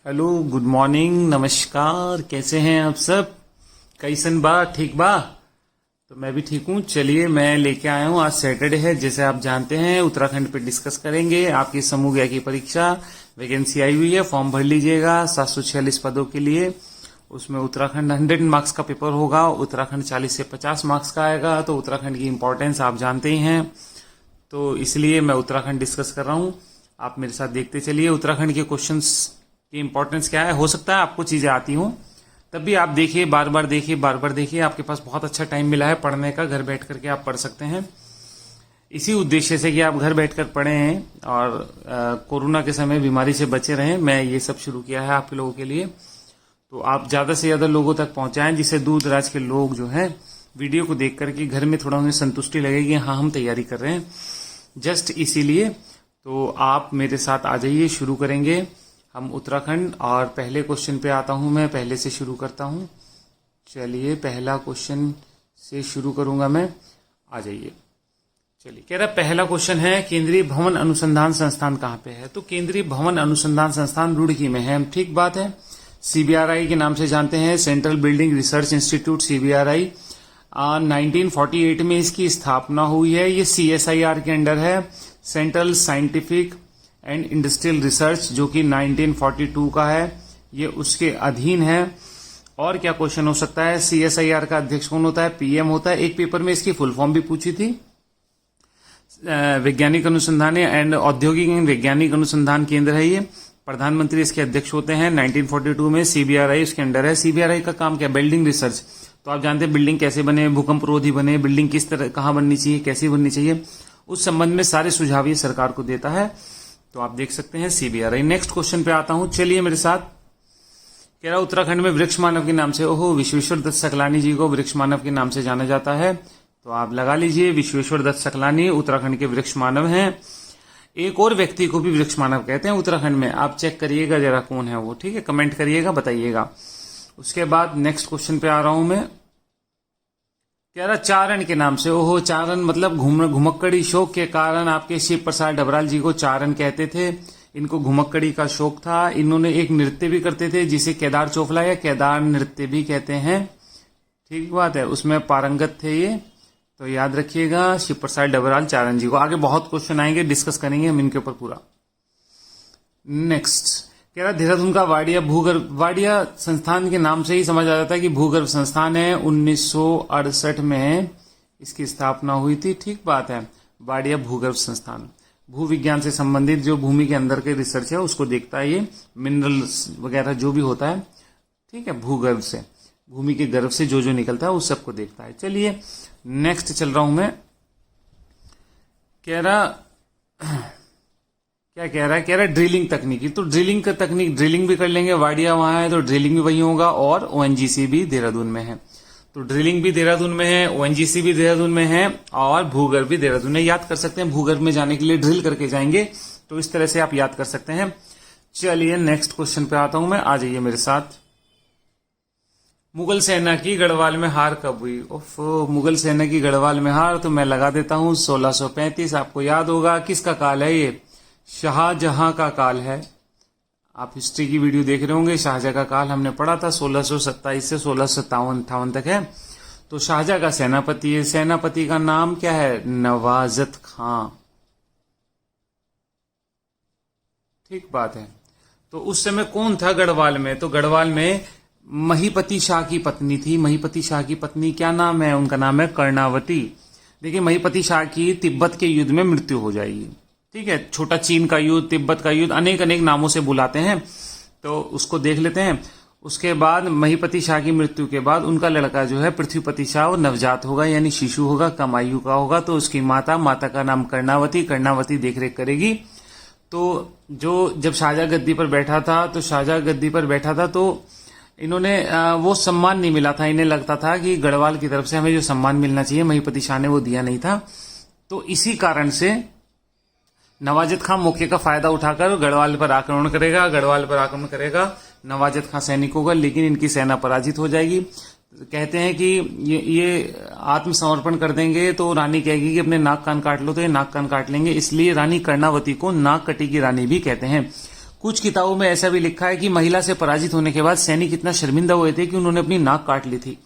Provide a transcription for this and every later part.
Hello, good morning, नमस्कार। कैसे हैं आप सब? कैसन बा? ठीक बा? तो मैं भी ठीक हूँ। चलिए, मैं लेके आया हूँ, आज सैटरडे है, जैसे आप जानते हैं उत्तराखंड पे डिस्कस करेंगे। आपकी समूह ज्ञान की परीक्षा वैकेंसी आई हुई है, फॉर्म भर लीजिएगा 746 पदों के लिए। उसमें उत्तराखंड 100 मार्क्स का पेपर होगा, उत्तराखंड 40 से 50 मार्क्स का आएगा। तो उत्तराखंड की इंपॉर्टेंस आप जानते ही हैं, तो इसलिए मैं उत्तराखंड डिस्कस कर रहा हूँ। आप मेरे साथ देखते चलिए उत्तराखंड के क्वेश्चंस की इंपॉर्टेंस क्या है। हो सकता है आपको चीजें आती हों, तब भी आप देखिए, बार बार देखिए। आपके पास बहुत अच्छा टाइम मिला है पढ़ने का, घर बैठ करके आप पढ़ सकते हैं। इसी उद्देश्य से कि आप घर बैठकर पढ़ें और कोरोना के समय बीमारी से बचे रहें, मैं ये सब शुरू किया है आप लोगों के लिए। तो आप ज्यादा से ज्यादा लोगों तक पहुंचाएं, जिससे दूर दराज के लोग जो है वीडियो को देख करके घर में थोड़ा उन्हें संतुष्टि लगेगी, हाँ हम तैयारी कर रहे हैं। जस्ट इसीलिए तो आप मेरे साथ आ जाइए, शुरू करेंगे हम उत्तराखंड। और पहले क्वेश्चन पे आता हूं, मैं पहले से शुरू करता हूं। चलिए, पहला क्वेश्चन से शुरू करूंगा मैं, आ जाइए। चलिए, कह रहा पहला क्वेश्चन है, केंद्रीय भवन अनुसंधान संस्थान कहाँ पे है? तो केंद्रीय भवन अनुसंधान संस्थान रुड़की में है। ठीक बात है। सीबीआरआई के नाम से जानते हैं, central building research institute, CBRI. 1948 में इसकी स्थापना हुई है। ये सीएसआईआर के अंडर है, central scientific and industrial research, जो कि 1942 का है, ये उसके अधीन है। और क्या क्वेश्चन हो सकता है? सीएसआईआर का अध्यक्ष कौन होता है? पीएम होता है। एक पेपर में इसकी फुल फॉर्म भी पूछी थी। वैज्ञानिक अनुसंधान एंड औद्योगिक एवं वैज्ञानिक अनुसंधान केंद्र है ये। प्रधानमंत्री इसके अध्यक्ष होते हैं। 1942 में सीबीआरआई इसके अंडर है। सीबीआरआई का काम क्या? Building research. तो आप जानते हैं बिल्डिंग कैसे बने, भूकंप रोधी बने, बिल्डिंग किस तरह कहां बननी चाहिए, कैसी बननी चाहिए, उस संबंध में सारे सुझाव ये सरकार को देता है। तो आप देख सकते हैं सीबीआरआई। नेक्स्ट क्वेश्चन पे आता हूं, चलिए मेरे साथ। कह रहा उत्तराखंड में वृक्ष मानव के नाम से, ओहो, विश्वेश्वर दत्त सकलानी जी को वृक्ष मानव के नाम से जाना जाता है। तो आप लगा लीजिए, विश्वेश्वर दत्त सकलानी उत्तराखंड के वृक्ष मानव हैं। एक और व्यक्ति को भी वृक्ष मानव कहते हैं उत्तराखंड में, आप चेक करिएगा जरा कौन है वो, ठीक है? कमेंट करिएगा, बताइएगा। उसके बाद नेक्स्ट क्वेश्चन पे आ रहा हूं मैं। कह रहा चारण के नाम से, ओहो, चारण मतलब घुमक्कड़ी शौक के कारण आपके शिव प्रसाद डबराल जी को चारण कहते थे। इनको घुमक्कड़ी का शौक था। इन्होंने एक नृत्य भी करते थे जिसे केदार चौफला या केदार नृत्य भी कहते हैं। ठीक बात है, उसमें पारंगत थे ये, तो याद रखिएगा शिव प्रसाद डबराल चारण जी को। आगे बहुत क्वेश्चन आएंगे, डिस्कस करेंगे हम इनके ऊपर पूरा। नेक्स्ट कह रहा देहरादून का वाडिया संस्थान के नाम से ही समझ आ जाता है कि भूगर्भ संस्थान है। 1968 में इसकी स्थापना हुई थी। ठीक बात है, वाडिया भूगर्भ संस्थान भू विज्ञान से संबंधित जो भूमि के अंदर के रिसर्च है उसको देखता है। ये मिनरल्स वगैरह जो भी होता है, ठीक है, भूगर्भ से, भूमि के गर्भ से जो जो निकलता है उस सबको देखता है। चलिए नेक्स्ट चल रहा हूं मैं। कह रहा क्या कह रहा है? कह रहा है ड्रिलिंग तकनीकी। तो ड्रिलिंग का तकनीक, ड्रिलिंग भी कर लेंगे, वाडिया वहां है तो ड्रिलिंग भी वही होगा। और ओएनजीसी भी देहरादून में है, तो ड्रिलिंग भी देहरादून में है, ओएनजीसी भी देहरादून में है, और भूगर्भ भी देहरादून में। याद कर सकते हैं, भूगर्भ में जाने के लिए ड्रिल करके जाएंगे, तो इस तरह से आप याद कर सकते हैं। चलिए नेक्स्ट क्वेश्चन पे आता हूं मैं, आ जाइए मेरे साथ। मुगल सेना की गढ़वाल में हार कब हुई? मुगल सेना की गढ़वाल में हार, तो मैं लगा देता हूं 1635। आपको याद होगा किसका काल है ये? शाहजहां का काल है। आप हिस्ट्री की वीडियो देख रहे होंगे, शाहजहां का काल हमने पढ़ा था, 1627 से 1657 तक है। तो शाहजहां का सेनापति है। सेनापति का नाम क्या है? नवाजत खां। ठीक बात है। तो उस समय कौन था गढ़वाल में? तो गढ़वाल में महीपति शाह की पत्नी थी। महीपति शाह की पत्नी, क्या नाम है? उनका नाम है कर्णावती। देखिए, महीपति शाह की तिब्बत के युद्ध में मृत्यु हो जाएगी। ठीक है, छोटा चीन का युद्ध, तिब्बत का युद्ध, अनेक अनेक नामों से बुलाते हैं, तो उसको देख लेते हैं। उसके बाद महीपति शाह की मृत्यु के बाद उनका लड़का जो है पृथ्वीपति शाह, वो नवजात होगा, यानी शिशु होगा, कम आयु का होगा। तो उसकी माता का नाम कर्णावती देखरेख करेगी। तो जब शाहजहां गद्दी पर बैठा था तो इन्होंने वो सम्मान नहीं मिला था। इन्हें लगता था कि गढ़वाल की तरफ से हमें जो सम्मान मिलना चाहिए महीपति शाह ने वो दिया नहीं था। तो इसी कारण से नवाजत खां मौके का फायदा उठाकर गढ़वाल पर आक्रमण करेगा। नवाजत खां सैनिक होगा, लेकिन इनकी सेना पराजित हो जाएगी। कहते हैं कि ये आत्मसमर्पण कर देंगे, तो रानी कहेगी कि अपने नाक कान काट लो, तो ये नाक कान काट लेंगे। इसलिए रानी कर्णावती को नाक कटी की रानी भी कहते हैं। कुछ किताबों में ऐसा भी लिखा है कि महिला से पराजित होने के बाद सैनिक इतना शर्मिंदा हुए थे कि उन्होंने अपनी नाक काट ली थी।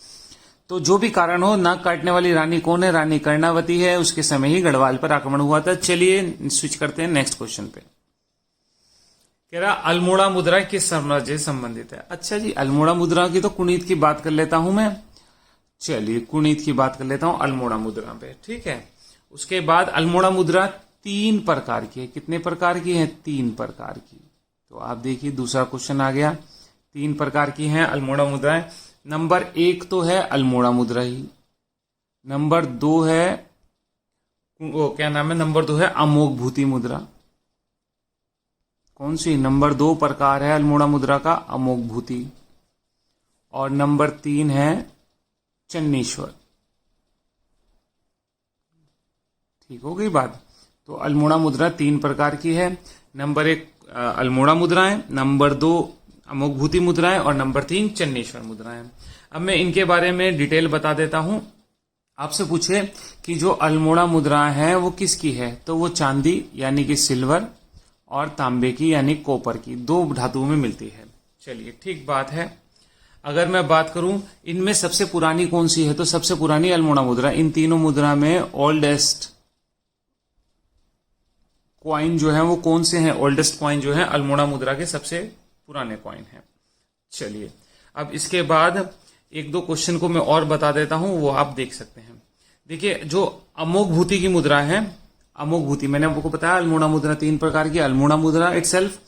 तो जो भी कारण हो, नाक काटने वाली रानी कौन है? रानी कर्णावती है। उसके समय ही गढ़वाल पर आक्रमण हुआ था। चलिए स्विच करते हैं नेक्स्ट क्वेश्चन पे। कह रहा अल्मोड़ा मुद्रा किस साम्राज्य से संबंधित है? अच्छा जी, अल्मोड़ा मुद्रा की तो कुणीत की बात कर लेता हूं मैं। चलिए कुणीत की बात कर लेता हूं अल्मोड़ा मुद्रा पे, ठीक है। उसके बाद अल्मोड़ा मुद्रा 3 प्रकार की है। कितने प्रकार की है? 3 प्रकार की। तो आप देखिए दूसरा क्वेश्चन आ गया। 3 प्रकार की हैं अल्मोड़ा मुद्राएं। नंबर 1 तो है अल्मोड़ा मुद्रा ही। नंबर 2 है वो क्या नाम है? नंबर 2 है अमोघ भूति मुद्रा। कौन सी? नंबर 2 प्रकार है अल्मोड़ा मुद्रा का अमोघ भूति। और नंबर 3 है चन्नेश्वर। ठीक हो गई बात। तो अल्मोड़ा मुद्रा 3 प्रकार की है। नंबर 1 अल्मोड़ा मुद्राएं, नंबर 2 अमोघ भूति मुद्राएं और नंबर 3 चन्नेश्वर मुद्राएं। अब मैं इनके बारे में डिटेल बता देता हूं। आपसे पूछे कि जो अल्मोड़ा मुद्रा है वो किसकी है, तो वो चांदी यानी कि सिल्वर और तांबे की यानी कॉपर की 2 धातुओं में मिलती है। चलिए ठीक बात है। अगर मैं बात करूं इनमें सबसे पुरानी कौन सी है, तो सबसे पुरानी अल्मोड़ा मुद्रा। इन तीनों मुद्रा में ओल्डेस्ट कॉइन जो है वो कौन से हैं? ओल्डेस्ट कॉइन जो है अल्मोड़ा मुद्रा के सबसे पुराने कॉइन हैं। चलिए अब इसके बाद 1-2 क्वेश्चन को मैं और बता देता हूं, वो आप देख सकते हैं। देखिए जो अमोघ भूति की मुद्रा है, अमोघ भूति मैंने आपको बताया अल्मोड़ा मुद्रा 3 प्रकार की। अल्मोड़ा मुद्रा इटसेल्फ,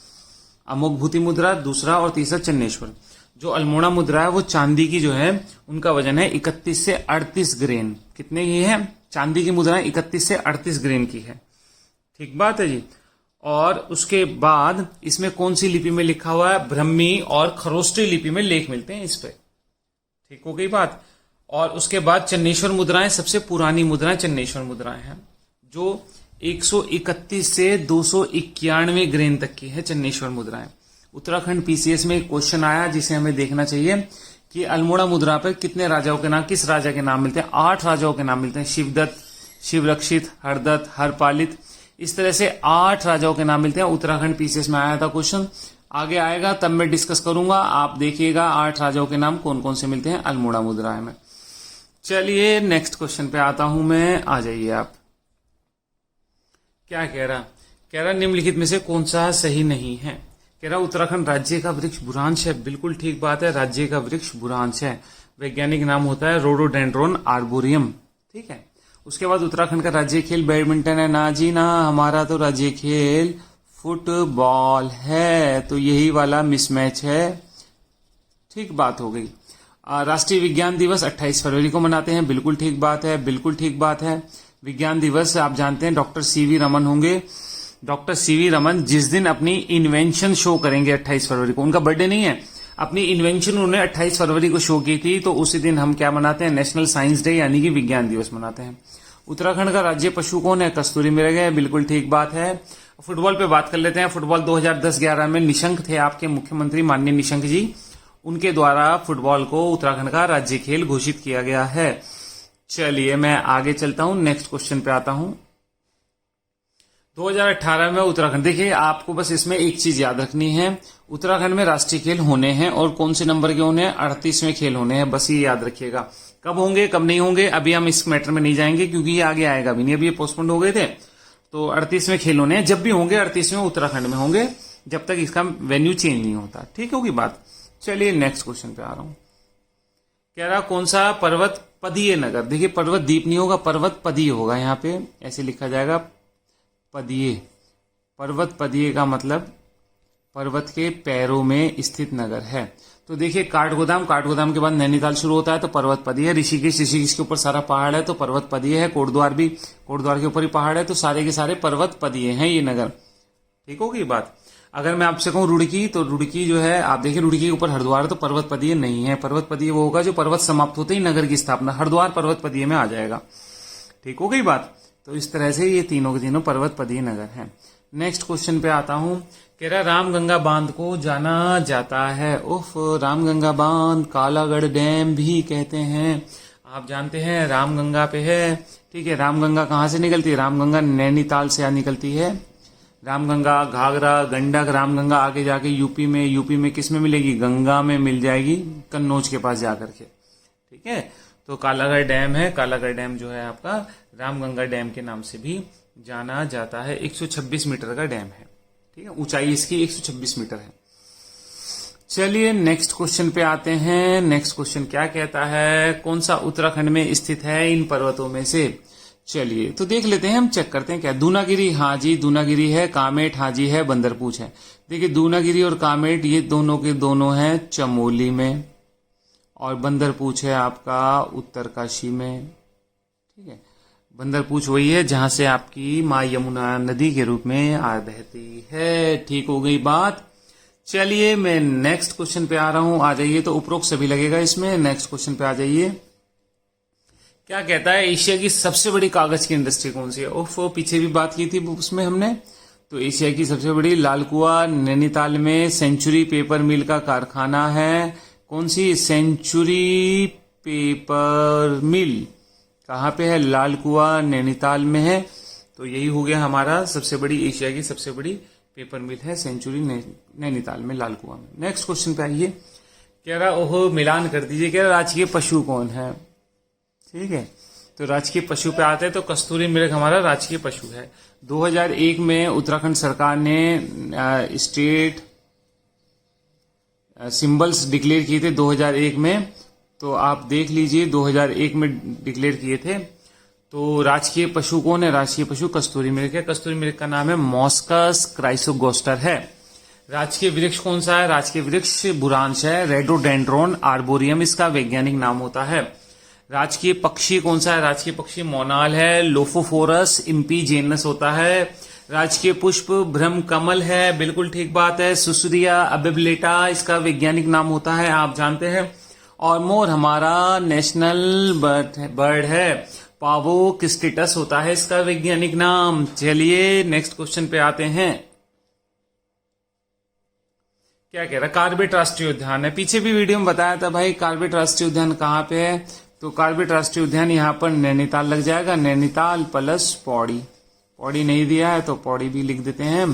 अमोघ भूति मुद्रा दूसरा और तीसरा चन्नेश्वर। जो अल्मोड़ा मुद्रा है वो चांदी की जो है उनका वजन है 31 से 38 ग्रेन। कितने की है? चांदी की मुद्राएं 31 से 38 ग्रेन की है। ठीक बात है जी। और उसके बाद इसमें कौन सी लिपि में लिखा हुआ है? ब्रह्मी और खरोष्टी लिपि में लेख मिलते हैं इस पे। ठीक हो गई बात। और उसके बाद चन्नेश्वर मुद्राएं सबसे पुरानी मुद्राएं चन्नेश्वर मुद्राएं हैं, जो 131 से 291 ग्रेन तक की है चन्नेश्वर मुद्राएं। उत्तराखंड पीसीएस में एक क्वेश्चन आया जिसे हमें देखना चाहिए कि अल्मोड़ा मुद्रा पर कितने राजाओं के नाम, किस राजा के नाम मिलते हैं? 8 राजाओं के नाम मिलते हैं। शिवदत्त, शिवरक्षित, हरदत्त, हरपालित, इस तरह से 8 राजाओं के नाम मिलते हैं। उत्तराखंड पीसीएस में आया था क्वेश्चन। आगे आएगा तब मैं डिस्कस करूंगा, आप देखिएगा 8 राजाओं के नाम कौन कौन से मिलते हैं अल्मोड़ा मुद्रा में। चलिए नेक्स्ट क्वेश्चन पे आता हूं मैं, आ जाइए आप। क्या कह रहा निम्नलिखित में से कौन सा सही नहीं है? कह रहा उत्तराखंड राज्य का वृक्ष बुरांश है। बिल्कुल ठीक बात है, राज्य का वृक्ष बुरांश है। वैज्ञानिक नाम होता है रोडोडेंड्रोन आर्बोरियम। ठीक है। उसके बाद उत्तराखंड का राज्य खेल बैडमिंटन है। ना जी ना, हमारा तो राज्य खेल फुटबॉल है। तो यही वाला मिसमैच है। ठीक बात हो गई। राष्ट्रीय विज्ञान दिवस 28 फरवरी को मनाते हैं। बिल्कुल ठीक बात है, बिल्कुल ठीक बात है। विज्ञान दिवस आप जानते हैं डॉक्टर सीवी रमन होंगे। डॉक्टर सीवी रमन जिस दिन अपनी इन्वेंशन शो करेंगे 28 फरवरी को, उनका बर्थडे नहीं है, अपनी इन्वेंशन उन्होंने 28 फरवरी को शो की थी, तो उसी दिन हम क्या मनाते हैं? नेशनल साइंस डे यानी कि विज्ञान दिवस मनाते हैं। उत्तराखंड का राज्य पशु कौन है? कस्तूरी मृग है। बिल्कुल ठीक बात है। फुटबॉल पे बात कर लेते हैं। फुटबॉल 2010-11 में निशंक थे आपके मुख्यमंत्री माननीय निशंक जी, उनके द्वारा फुटबॉल को उत्तराखंड का राज्य खेल घोषित किया गया है। चलिए मैं आगे चलता हूं, नेक्स्ट क्वेश्चन पे आता हूं। 2018 में उत्तराखंड, देखिए आपको बस इसमें एक चीज याद रखनी है, उत्तराखंड में राष्ट्रीय खेल होने हैं और कौन से नंबर के होने हैं? 38वें खेल होने हैं। बस ये याद रखिएगा। कब होंगे कब नहीं होंगे अभी हम इस मैटर में नहीं जाएंगे, क्योंकि ये आगे आएगा भी नहीं। अभी ये पोस्टपोन्ड हो गए थे, तो 38वें खेल होने हैं। जब भी होंगे 38वें उत्तराखंड में होंगे, जब तक इसका वेन्यू चेंज नहीं होता। ठीक होगी बात। चलिए नेक्स्ट क्वेश्चन पे आ रहा हूं। कह रहा कौन सा पर्वत पदीय नगर? देखिए पर्वत द्वीप नहीं होगा, पर्वत पदीय होगा। यहाँ पे ऐसे लिखा जाएगा पदीय। पर्वत पदीय का मतलब पर्वत के पैरों में स्थित नगर है। तो देखिए काठगोदाम, काठगोदाम के बाद नैनीताल शुरू होता है तो पर्वत पदीय है। ऋषिकेश, ऋषिकेश के ऊपर सारा पहाड़ है तो पर्वत पदीय है। कोटद्वार भी, कोटद्वार के ऊपर ही पहाड़ है, तो सारे के सारे पर्वत पदीय हैं ये नगर। ठीक होगी बात। अगर मैं आपसे कहूं रुड़की, तो रुड़की जो है आप देखिए रुड़की के ऊपर हरिद्वार है तो पर्वत पदीय नहीं है। पर्वत पदीय वो होगा जो पर्वत समाप्त होते ही नगर की स्थापना, हरिद्वार पर्वत पदीय में आ जाएगा। ठीक हो गई बात। तो इस तरह से ये तीनों के तीनों पर्वत पदीय नगर हैं। नेक्स्ट क्वेश्चन पे आता हूं। कह रहा रामगंगा बांध को जाना जाता है, उफ, रामगंगा बांध, कालागढ़ डैम भी कहते हैं। आप जानते हैं रामगंगा पे है। ठीक है। रामगंगा कहां से निकलती है? रामगंगा नैनीताल से निकलती है। रामगंगा, घाघरा, गंडक, रामगंगा आगे जाके यूपी में किस में मिलेगी? गंगा में मिल जाएगी, कन्नौज के पास जाकर के। ठीक है, तो कालागढ़ डैम है, कालागढ़ डैम जो है आपका रामगंगा डैम के नाम से भी जाना जाता है। 126 मीटर का डैम है। ठीक है, ऊंचाई इसकी 126 मीटर है। चलिए नेक्स्ट क्वेश्चन पे आते हैं। नेक्स्ट क्वेश्चन क्या कहता है? कौन सा उत्तराखंड में स्थित है इन पर्वतों में से? चलिए तो देख लेते हैं, हम चेक करते हैं क्या। दूनागिरी, हाँ जी दूनागिरी है। कामेट, हाँ जी है। बंदरपूछ है। देखिए दूनागिरी और कामेट ये दोनों के दोनों हैं चमोली में, और बंदरपूछ है आपका उत्तरकाशी में। ठीक है, बंदरपूछ वही है जहां से आपकी माँ यमुना नदी के रूप में बहती है। ठीक हो गई बात। चलिए मैं नेक्स्ट क्वेश्चन पे आ रहा हूं, आ जाइए। तो उपरोक्त सभी लगेगा इसमें। नेक्स्ट क्वेश्चन पे आ जाइए। क्या कहता है? एशिया की सबसे बड़ी कागज की इंडस्ट्री कौन सी है? ओफो, पीछे भी बात की थी उसमें हमने। तो एशिया की सबसे बड़ी लालकुआ नैनीताल में सेंचुरी पेपर मिल का कारखाना है। कौन सी? सेंचुरी पेपर मिल कहाँ पे है? लालकुआ नैनीताल में है। तो यही हो गया हमारा सबसे बड़ी, एशिया की सबसे बड़ी पेपर मिल है सेंचुरी नैनीताल में, लालकुआ में। नेक्स्ट क्वेश्चन पे आइए। कह रहा ओहो मिलान कर दीजिए। कह रहा राजकीय पशु कौन है? ठीक है, तो राजकीय पशु पे आते हैं। तो कस्तूरी मृग हमारा राजकीय पशु है। 2001 में उत्तराखंड सरकार ने स्टेट सिंबल्स डिक्लेयर किए थे 2001 में। तो आप देख लीजिए 2001 में डिक्लेयर किए थे। तो राजकीय पशु कौन है? राजकीय पशु कस्तूरी मृग है। कस्तूरी मृग का नाम है मॉस्कस क्राइसोगोस्टर है। राजकीय वृक्ष कौन सा है? राजकीय वृक्ष बुरांश है। रेडोडेंड्रोन आर्बोरियम इसका वैज्ञानिक नाम होता है। राजकीय पक्षी कौन सा है? राजकीय पक्षी मोनाल है। लोफोफोरस इम्पीजेनस होता है। राजकीय पुष्प ब्रह्म कमल है। बिल्कुल ठीक बात है। सुसुरिया अबिबलेटा इसका वैज्ञानिक नाम होता है, आप जानते हैं। और मोर हमारा नेशनल बर्ड है। पावो किस्टिटस होता है इसका वैज्ञानिक नाम। चलिए नेक्स्ट क्वेश्चन पे आते हैं। क्या कह रहा? कार्बेट राष्ट्रीय उद्यान है। पीछे भी वीडियो में बताया था भाई कार्बेट राष्ट्रीय उद्यान कहाँ पे है। तो कार्बेट राष्ट्रीय उद्यान यहाँ पर नैनीताल लग जाएगा। नैनीताल प्लस पौड़ी, पौड़ी नहीं दिया है तो पौड़ी भी लिख देते हैं।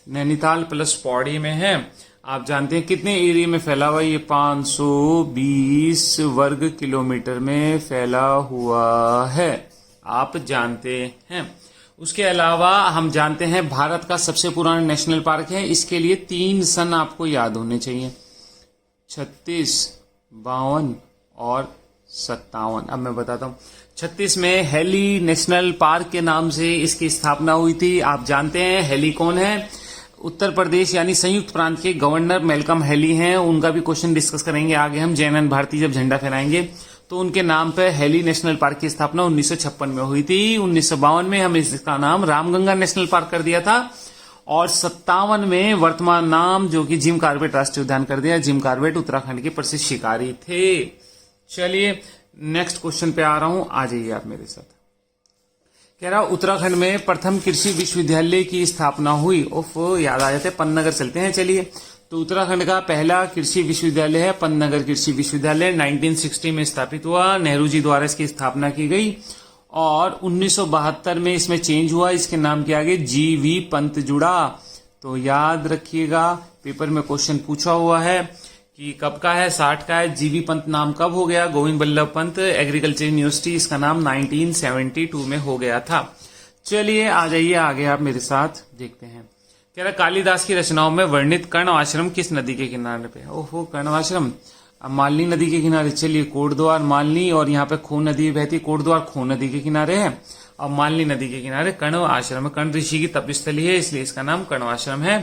नैनीताल प्लस पौड़ी में है। आप जानते हैं कितने एरिया में फैला हुआ? ये 520 वर्ग किलोमीटर में फैला हुआ है, आप जानते हैं। उसके अलावा हम जानते हैं भारत का सबसे पुराना नेशनल पार्क है। इसके लिए 3 सन आपको याद होने चाहिए, 36, 52 और 57। अब मैं बताता हूँ। 36 में हेली नेशनल पार्क के नाम से इसकी स्थापना हुई थी। आप जानते हैं हेली कौन है? उत्तर प्रदेश यानी संयुक्त प्रांत के गवर्नर मेलकम हेली हैं। उनका भी क्वेश्चन डिस्कस करेंगे आगे हम। जैनन भारती जब झंडा फहराएंगे तो उनके नाम पे हेली नेशनल पार्क की स्थापना 1956 में हुई थी। 1952 में हम इसका नाम रामगंगा नेशनल पार्क कर दिया था, और 57 में वर्तमान नाम जो कि जिम कॉर्बेट राष्ट्रीय उद्यान कर दिया। जिम कॉर्बेट उत्तराखंड के प्रसिद्ध शिकारी थे। चलिए नेक्स्ट क्वेश्चन पे आ रहा हूं, आ जाइए आप मेरे साथ। कह रहा उत्तराखंड में प्रथम कृषि विश्वविद्यालय की स्थापना हुई। उफ, याद आ जाते हैं, पन्नगर चलते हैं। चलिए, तो उत्तराखंड का पहला कृषि विश्वविद्यालय है पन्नगर कृषि विश्वविद्यालय। 1960 में स्थापित हुआ, नेहरू जी द्वारा इसकी स्थापना की गई, और 1972 में इसमें चेंज हुआ। इसके नाम के आगे GV पंत जुड़ा। तो याद रखिएगा, पेपर में क्वेश्चन पूछा हुआ है कि कब का है, 60 का है। GV पंत नाम कब हो गया? गोविंद बल्लभ पंत एग्रीकल्चर यूनिवर्सिटी, इसका नाम 1972 में हो गया था। चलिए आ जाइए आगे आप मेरे साथ, देखते हैं। कह रहा कालिदास की रचनाओं में वर्णित कर्ण आश्रम किस नदी के किनारे पे है? ओहो, कर्ण आश्रम मालनी नदी के किनारे। चलिए, कोटद्वार मालनी, और यहाँ पे खो नदी बहती, कोटद्वार खो नदी के किनारे है, और मालनी नदी के किनारे कर्ण आश्रम है। कर्ण ऋषि की तपस्थली है, इसलिए इसका नाम कर्ण आश्रम है।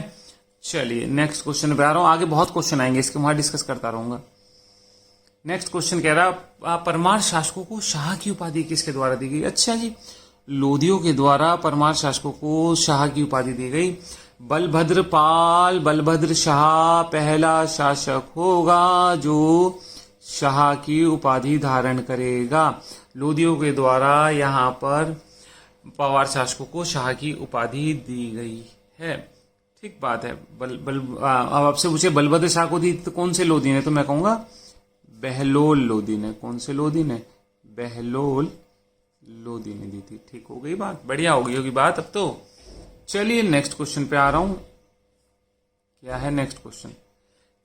चलिए नेक्स्ट क्वेश्चन पे आ रहा हूं। आगे बहुत क्वेश्चन आएंगे, इसके वहां डिस्कस करता रहूंगा। नेक्स्ट क्वेश्चन कह रहा परमार शासकों को शाह की उपाधि किसके द्वारा दी गई? अच्छा जी, लोधियों के द्वारा परमार शासकों को शाह की उपाधि दी गई। बलभद्र पाल, बलभद्र शाह पहला शासक होगा जो शाह की उपाधि धारण करेगा। लोधियों के द्वारा यहाँ पर पवार शासकों को शाह की उपाधि दी गई है। ठीक बात है। अब आपसे पूछे बलभद्र शाह को दी तो कौन से लोधी ने? तो मैं कहूंगा बहलोल लोधी ने। कौन से लोधी ने? बहलोल लोधी ने दी थी। ठीक हो गई बात, बढ़िया हो गई होगी बात अब तो। चलिए नेक्स्ट क्वेश्चन पे आ रहा हूं। क्या है नेक्स्ट क्वेश्चन?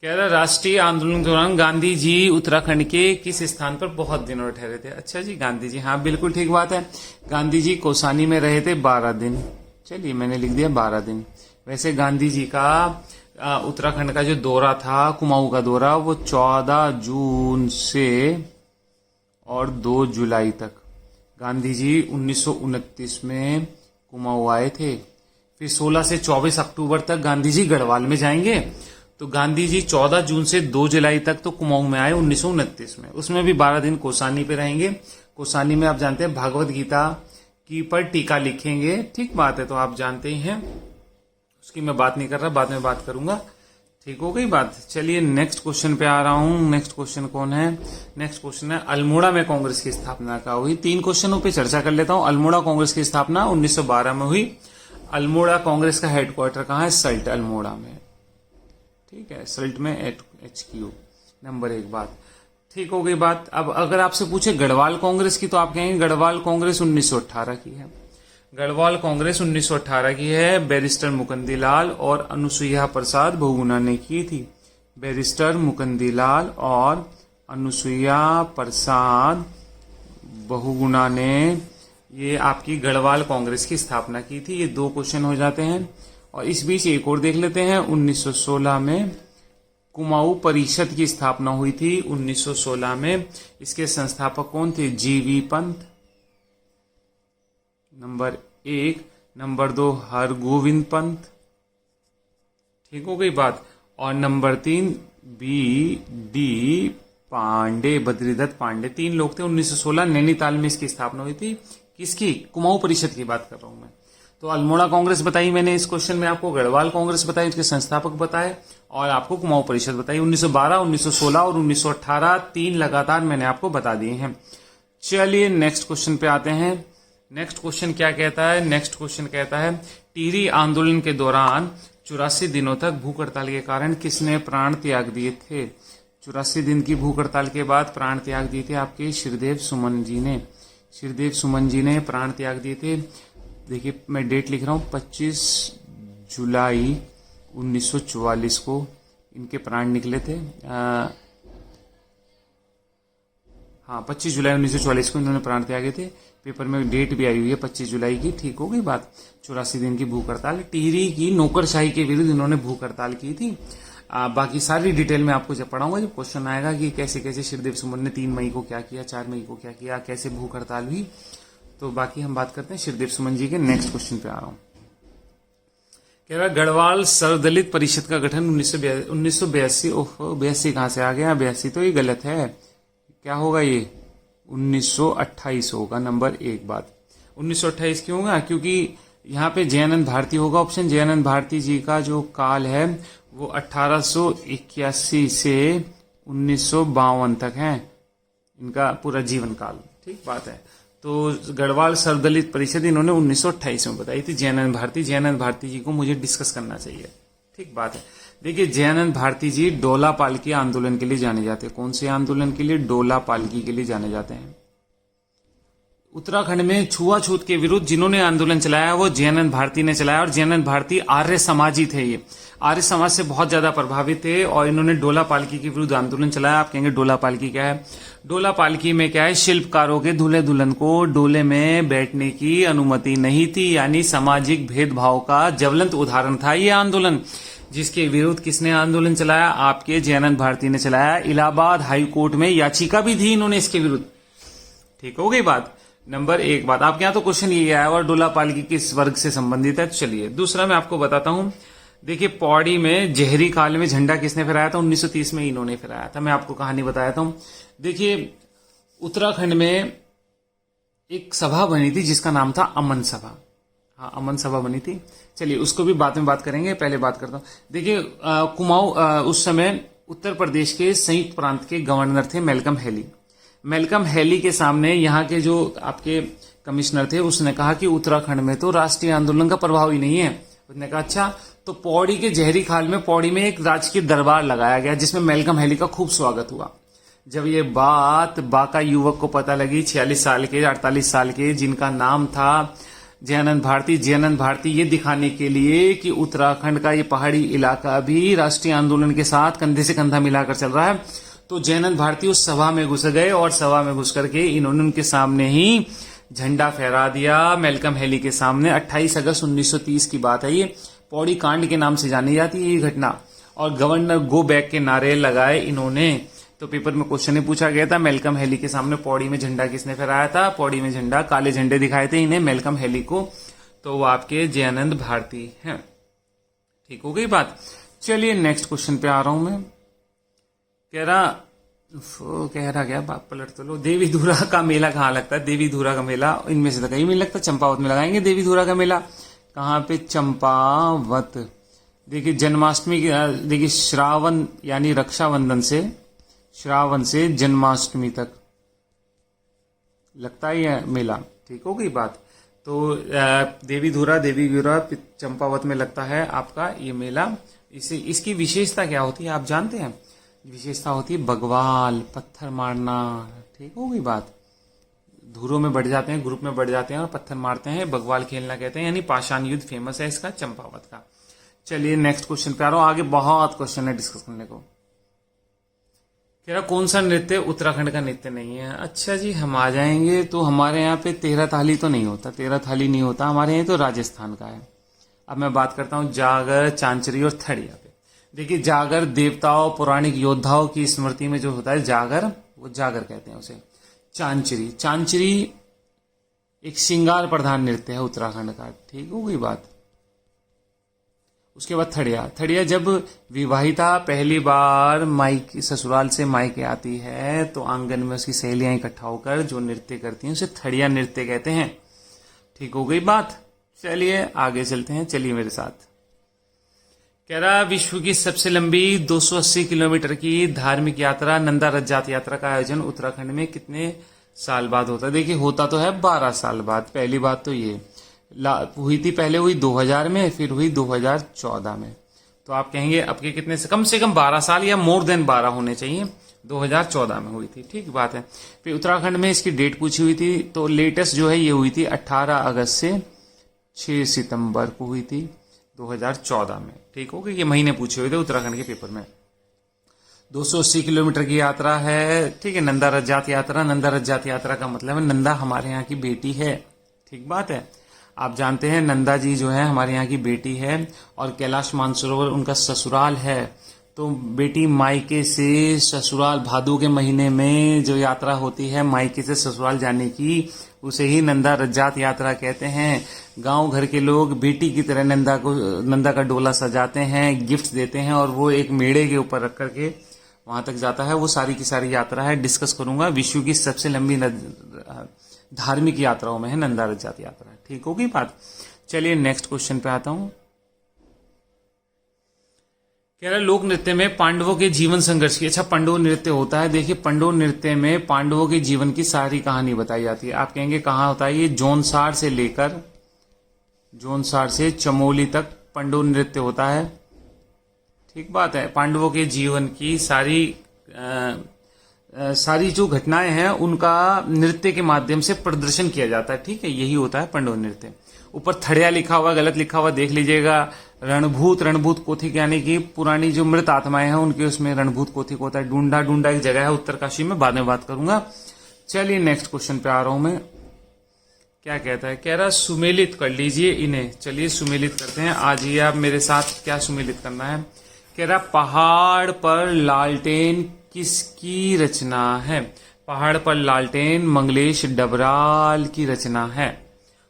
कह रहा राष्ट्रीय आंदोलन के दौरान गांधी जी उत्तराखंड के किस स्थान पर बहुत दिनों ठहरे थे? अच्छा जी, गांधी जी, हाँ बिल्कुल ठीक बात है। गांधी जी कौसानी में रहे थे 12 दिन। चलिए मैंने लिख दिया 12 दिन। वैसे गांधी जी का उत्तराखंड का जो दौरा था, कुमाऊं का दौरा, वो 14 जून से और 2 जुलाई तक। गांधी जी 1929 में कुमाऊं आए थे। फिर 16 से 24 अक्टूबर तक गांधी जी गढ़वाल में जाएंगे। तो गांधी जी 14 जून से 2 जुलाई तक तो कुमाऊं में आए 1929 में। उसमें भी 12 दिन कौसानी पे रहेंगे। कौसानी में आप जानते हैं भागवत गीता की पर टीका लिखेंगे। ठीक बात है, तो आप जानते ही हैं, उसकी मैं बात नहीं कर रहा, बाद में बात करूंगा। ठीक हो गई बात। चलिए नेक्स्ट क्वेश्चन पे आ रहा हूं। नेक्स्ट क्वेश्चन कौन है? नेक्स्ट क्वेश्चन है अल्मोड़ा में कांग्रेस की स्थापना कहाँ हुई? 3 क्वेश्चनों पे चर्चा कर लेता हूं। अल्मोड़ा कांग्रेस की स्थापना 1912 में हुई। अल्मोड़ा कांग्रेस का हेडक्वार्टर कहाँ है? सल्ट, अल्मोड़ा में। ठीक है, सल्ट में HQ। नंबर 1 बात ठीक हो गई बात। अब अगर आपसे पूछे गढ़वाल कांग्रेस की, तो आप कहेंगे गढ़वाल कांग्रेस 1918 की है। गढ़वाल कांग्रेस 1918 की है। बैरिस्टर मुकुंदीलाल और अनुसुईया प्रसाद बहुगुणा ने की थी। बैरिस्टर मुकुंदीलाल और अनुसुईया प्रसाद बहुगुणा ने ये आपकी गढ़वाल कांग्रेस की स्थापना की थी। ये 2 क्वेश्चन हो जाते हैं। और इस बीच एक और देख लेते हैं। 1916 में कुमाऊं परिषद की स्थापना हुई थी। 1916 में इसके संस्थापक कौन थे? GV Pant, number 1। Number 2 Hargovind Pant. ठीक हो गई बात। और नंबर 3 BD पांडे, बद्रीदत्त पांडे। 3 लोग थे। 1916 नैनीताल में इसकी स्थापना हुई थी। किसकी? कुमाऊं परिषद की बात कर रहा हूं मैं। तो अल्मोड़ा कांग्रेस बताई मैंने इस क्वेश्चन में आपको, गढ़वाल कांग्रेस बताई, उसके संस्थापक बताए, और आपको कुमाऊं परिषद बताई। 1912, 1916 और 1918 3 लगातार मैंने आपको बता दिए हैं। चलिए नेक्स्ट क्वेश्चन पे आते हैं। नेक्स्ट क्वेश्चन क्या कहता है? नेक्स्ट क्वेश्चन कहता है टिहरी आंदोलन के दौरान 84 दिनों तक भूख हड़ताल के कारण किसने प्राण त्याग दिए थे? 84 दिन की भूख हड़ताल के बाद प्राण त्याग दिए थे आपके श्रीदेव सुमन जी ने। श्रीदेव सुमन जी ने प्राण त्याग दिए थे। देखिए मैं डेट लिख रहा हूं, 25 जुलाई 1944 को इनके प्राण निकले थे। हाँ 25 जुलाई 1944 को इन्होंने प्राण त्यागे थे। पेपर में डेट भी आई हुई है 25 जुलाई की। ठीक हो गई बात। 84 दिन की भूख हड़ताल, टिहरी की नौकरशाही के विरुद्ध इन्होंने भूख हड़ताल की थी। बाकी सारी डिटेल में आपको जब पढ़ाऊंगा, जब क्वेश्चन आएगा कि कैसे कैसे श्रीदेव सुमन ने 3 मई को क्या किया, 4 मई को क्या किया, कैसे भूख हड़ताल हुई, तो बाकी हम बात करते हैं श्रीदेव सुमन जी के। नेक्स्ट क्वेश्चन पे आ रहा हूं। कह रहा गढ़वाल सर्वदलित परिषद का गठन 1982। ओहो 82 कहां से आ गया? 82 तो ये गलत है। क्या होगा ये? 1928 होगा। नंबर 1 बात। 1928 क्यों होगा? क्योंकि यहाँ पे जयानंद भारती होगा ऑप्शन। जयानंद भारती जी का जो काल है वो 1881 से 1952 तक है, इनका पूरा जीवन काल। ठीक बात है। तो गढ़वाल सर्वदलित परिषद इन्होंने 1928 में बताई थी। जयानंद भारती जी को मुझे डिस्कस करना चाहिए। ठीक बात है। देखिए जयानंद भारती जी डोला पालकी आंदोलन के लिए जाने जाते हैं। कौन से आंदोलन के लिए? डोला पालकी के लिए जाने जाते हैं। उत्तराखंड में छुआछूत के विरुद्ध जिन्होंने आंदोलन चलाया वो जयानंद भारती ने चलाया। और जयानंद भारती आर्य समाजी थे। ये आर्य समाज से बहुत ज्यादा प्रभावित थे और इन्होंने डोला पालकी के विरुद्ध आंदोलन चलाया। आप कहेंगे डोला पालकी क्या है? डोला पालकी में क्या है? शिल्पकारों के दूल्हे दुल्हन को डोले में बैठने की अनुमति नहीं थी, यानी सामाजिक भेदभाव का ज्वलंत उदाहरण था ये आंदोलन। जिसके विरुद्ध किसने आंदोलन चलाया? आपके जयानंद भारती ने चलाया। इलाहाबाद हाई कोर्ट में याचिका भी दी इन्होंने इसके विरुद्ध। ठीक हो गई बात। नंबर 1 बात। आपके यहाँ तो क्वेश्चन ये आया और डोला पालकी किस वर्ग से संबंधित है? चलिए दूसरा मैं आपको बताता हूं। देखिए पौड़ी में जहरी काल में झंडा किसने फहराया था? 1930 में इन्होंने फहराया था। मैं आपको कहानी बताया था। देखिए उत्तराखंड में एक सभा बनी थी जिसका नाम था अमन सभा। हाँ अमन सभा बनी थी। चलिए उसको भी बाद में बात करेंगे, पहले बात करता हूं। देखिए कुमाऊं उस समय उत्तर प्रदेश के संयुक्त प्रांत के गवर्नर थे मेलकम हेली। मेलकम हेली के सामने यहाँ के जो आपके कमिश्नर थे उसने कहा कि उत्तराखंड में तो राष्ट्रीय आंदोलन का प्रभाव ही नहीं है। उसने कहा अच्छा, तो पौड़ी के जहरी खाल में पौड़ी में एक राजकीय दरबार लगाया गया जिसमें मेलकम हेली का खूब स्वागत हुआ। जब ये बात बाका युवक को पता लगी, 46 साल के 48 साल के, जिनका नाम था जयानंद भारती। जयानंद भारती ये दिखाने के लिए कि उत्तराखंड का ये पहाड़ी इलाका भी राष्ट्रीय आंदोलन के साथ कंधे से कंधा मिलाकर चल रहा है, तो जयानंद भारती उस सभा में घुस गए और सभा में घुस करके इन्होंने उनके सामने ही झंडा फहरा दिया मैल्कम हैली के सामने। 28 अगस्त 1930 की बात है ये। पौड़ी कांड के नाम से जानी जाती है ये घटना। और गवर्नर गो बैक के नारे लगाए इन्होंने। तो पेपर में क्वेश्चन ही पूछा गया था, मैल्कम हैली के सामने पौड़ी में झंडा किसने फहराया था? पौड़ी में झंडा, काले झंडे दिखाए थे इन्हें मैल्कम हैली को, तो वो आपके जयानंद भारती हैं। ठीक हो गई बात। चलिए नेक्स्ट क्वेश्चन पे आ रहा हूं मैं। कह रहा क्या बात पलट तो लो। देवी धुरा का मेला कहाँ लगता है? देवी धुरा का मेला इनमें से तो कहीं नहीं लगता, चंपावत में लगाएंगे देवी धुरा का मेला। कहाँ पे? चंपावत। देखिए जन्माष्टमी देखिए श्रावण यानी रक्षाबंधन से श्रावण से जन्माष्टमी तक लगता है यह मेला। ठीक हो गई बात। तो देवी धुरा चंपावत में लगता है आपका ये मेला। इसकी विशेषता क्या होती है आप जानते हैं? विशेषता होती है बगवाल, पत्थर मारना। ठीक हो गई बात। धुरों में बढ़ जाते हैं, ग्रुप में बढ़ जाते हैं और पत्थर मारते हैं, बगवाल खेलना कहते हैं, यानी पाषाण युद्ध फेमस है इसका चंपावत का। चलिए नेक्स्ट क्वेश्चन पे आ रहा हूं। आगे बहुत क्वेश्चन है डिस्कस करने को। कह रहा कौन सा नृत्य उत्तराखंड का नृत्य नहीं है? अच्छा जी, हम आ जाएंगे। तो हमारे यहाँ पे 13 थाली तो नहीं होता, 13 थाली नहीं होता हमारे यहाँ, तो राजस्थान का है। अब मैं बात करता हूँ जागर, चांचरी और थड़िया पे। देखिए जागर देवताओं पौराणिक योद्धाओं की स्मृति में जो होता है जागर, वो जागर कहते हैं उसे। चांचरी एक श्रृंगार प्रधान नृत्य है उत्तराखंड का। ठीक हो गई बात। उसके बाद थड़िया जब विवाहिता पहली बार मायके ससुराल से मायके आती है तो आंगन में उसकी सहेलियां इकट्ठा होकर जो नृत्य करती हैं उसे थड़िया नृत्य कहते हैं। ठीक हो गई बात। चलिए आगे चलते हैं, चलिए मेरे साथ। कह रहा विश्व की सबसे लंबी 280 किलोमीटर की धार्मिक यात्रा नंदा रज्जात यात्रा का आयोजन उत्तराखंड में कितने साल बाद होता है? देखिए होता तो है 12 साल बाद। पहली बात तो ये हुई थी, पहले हुई 2000 में, फिर हुई 2014 में। तो आप कहेंगे अब के कितने से कम 12 साल या मोर देन 12 होने चाहिए। 2014 में हुई थी। ठीक बात है। फिर उत्तराखंड में इसकी डेट पूछी हुई थी, तो लेटेस्ट जो है ये हुई थी 18 अगस्त से 6 सितंबर को हुई थी 2014 में। ठीक हो गई। ये महीने पूछे हुए थे उत्तराखंड के पेपर में। 280 किलोमीटर की यात्रा है। ठीक है। नंदा रज्जात यात्रा, नंदा रज्जात यात्रा का मतलब है नंदा हमारे यहाँ की बेटी है। ठीक बात है। आप जानते हैं नंदा जी जो है हमारे यहाँ की बेटी है और कैलाश मानसरोवर उनका ससुराल है। तो बेटी मायके से ससुराल, भादो के महीने में जो यात्रा होती है मायके से ससुराल जाने की, उसे ही नंदा रज्जात यात्रा कहते हैं। गांव घर के लोग बेटी की तरह नंदा का डोला सजाते हैं, गिफ्ट देते हैं और वो एक मेड़े के ऊपर रख करके वहां तक जाता है। वो सारी की सारी यात्रा है, डिस्कस करूंगा। विश्व की सबसे लंबी धार्मिक यात्राओं में है नंदा रज्जात यात्रा। ठीक होगी बात। चलिए नेक्स्ट क्वेश्चन पे आता हूं। कह रहा लोक नृत्य में पांडवों के जीवन संघर्ष की, अच्छा पांडव नृत्य होता है। देखिए पांडव नृत्य में पांडवों के जीवन की सारी कहानी बताई जाती है। आप कहेंगे कहाँ होता है ये? जौनसार से लेकर चमोली तक पांडव नृत्य होता है। ठीक बात है। पांडवों के जीवन की सारी जो घटनाएं हैं उनका नृत्य के माध्यम से प्रदर्शन किया जाता है। ठीक है। यही होता है पांडव नृत्य। ऊपर थड़िया लिखा हुआ, गलत लिखा हुआ देख लीजिएगा। रणभूत कोथिक यानी कि पुरानी जो मृत आत्माएं हैं उनके उसमें रणभूत कोथिक होता है। डूंडा एक जगह है उत्तरकाशी में, बाद में बात करूंगा। चलिए नेक्स्ट क्वेश्चन पे आ रहा हूं मैं। क्या कहता है? कह रहा सुमेलित कर लीजिए इन्हें। चलिए सुमेलित करते हैं। आ जाइए आप मेरे साथ। क्या सुमेलित करना है? कह रहा पहाड़ पर लालटेन किसकी रचना है? पहाड़ पर लालटेन मंगलेश डबराल की रचना है।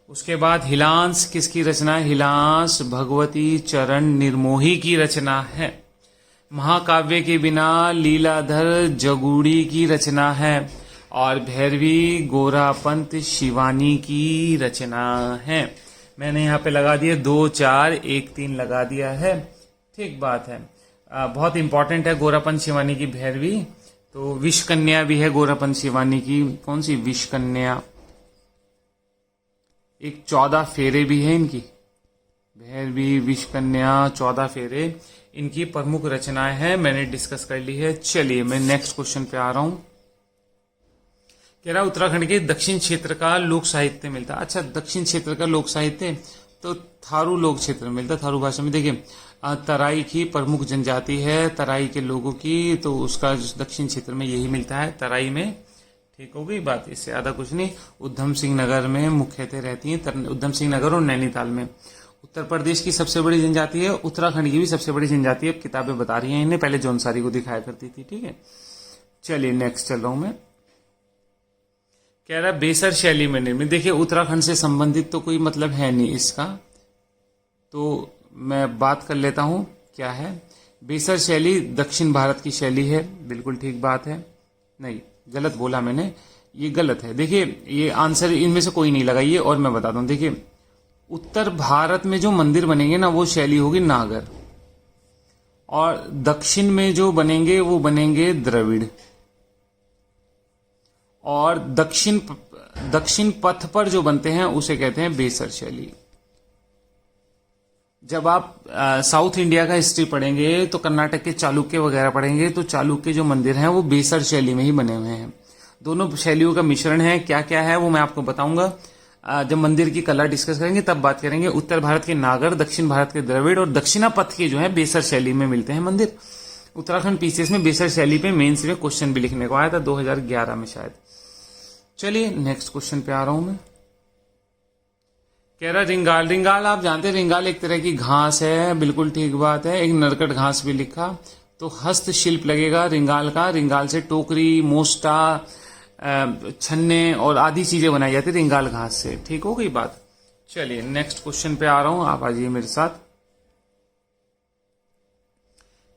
उसके बाद हिलांस किसकी रचना है? हिलांस भगवती चरण निर्मोही की रचना है। महाकाव्य के बिना लीलाधर जगूड़ी की रचना है। और भैरवी गोरापंत शिवानी की रचना है। मैंने यहाँ पे लगा दिया 2, 4, 1, 3 लगा दिया है। ठीक बात है। बहुत इंपॉर्टेंट है गोरापंत शिवानी की भैरवी। तो विष कन्या भी है गोरापंत शिवानी की। कौन सी? विष कन्या। एक 14 फेरे भी है इनकी। भैरवी, विष कन्या, 14 फेरे इनकी प्रमुख रचनाएं हैं। मैंने डिस्कस कर ली है। चलिए मैं नेक्स्ट क्वेश्चन पे आ रहा हूं। कह रहा उत्तराखंड के दक्षिण क्षेत्र का लोक साहित्य मिलता। अच्छा, दक्षिण क्षेत्र का लोक साहित्य तो थारू लोक क्षेत्र में मिलता। थारू भाषा में देखिए तराई की प्रमुख जनजाति है, तराई के लोगों की, तो उसका दक्षिण क्षेत्र में यही मिलता है, तराई में। ठीक हो गई बात, इससे ज्यादा कुछ नहीं। उधम सिंह नगर में मुख्यतः रहती है, उधम सिंह नगर और नैनीताल में। उत्तर प्रदेश की सबसे बड़ी जनजाति है, उत्तराखंड की भी सबसे बड़ी जनजाति है। अब किताबें बता रही हैं इन्हें, पहले जौनसारी को दिखाया करती थी। ठीक है, चलिए नेक्स्ट चल रहा हूं मैं। कह रहा बेसर शैली में निर्मित। देखिए उत्तराखंड से संबंधित तो कोई मतलब है नहीं इसका, तो मैं बात कर लेता हूं क्या है। बेसर शैली दक्षिण भारत की शैली है, बिल्कुल ठीक बात है। नहीं, गलत बोला मैंने, ये गलत है। देखिए ये आंसर इनमें से कोई नहीं लगाइए, और मैं बताता हूं। देखिए उत्तर भारत में जो मंदिर बनेंगे ना, वो शैली होगी नागर, और दक्षिण में जो बनेंगे वो बनेंगे द्रविड़, और दक्षिण पथ पर जो बनते हैं उसे कहते हैं बेसर शैली। जब आप साउथ इंडिया का हिस्ट्री पढ़ेंगे तो कर्नाटक के चालुक्य वगैरह पढ़ेंगे, तो चालुक्य जो मंदिर हैं वो बेसर शैली में ही बने हुए हैं। दोनों शैलियों का मिश्रण है, क्या क्या है वो मैं आपको बताऊंगा जब मंदिर की कला डिस्कस करेंगे, तब बात करेंगे। उत्तर भारत के नागर, दक्षिण भारत के द्रविड़, और दक्षिणा पथ के जो है बेसर शैली में मिलते हैं मंदिर। उत्तराखंड पीसीएस में बेसर शैली पे मेंस में क्वेश्चन भी लिखने को आया था 2011 में शायद। चलिए नेक्स्ट क्वेश्चन पे आ रहा हूं मैं। कह रहा रिंगाल। रिंगाल आप जानते हैं, रिंगाल एक तरह की घास है, बिल्कुल ठीक बात है। एक नरकट घास भी लिखा, तो हस्तशिल्प लगेगा रिंगाल का। रिंगाल से टोकरी, मोस्टा, छन्ने और आदि चीजें बनाई जाती है रिंगाल घास से। ठीक हो गई बात। चलिए नेक्स्ट क्वेश्चन पे आ रहा हूं, आप आ जाइए मेरे साथ।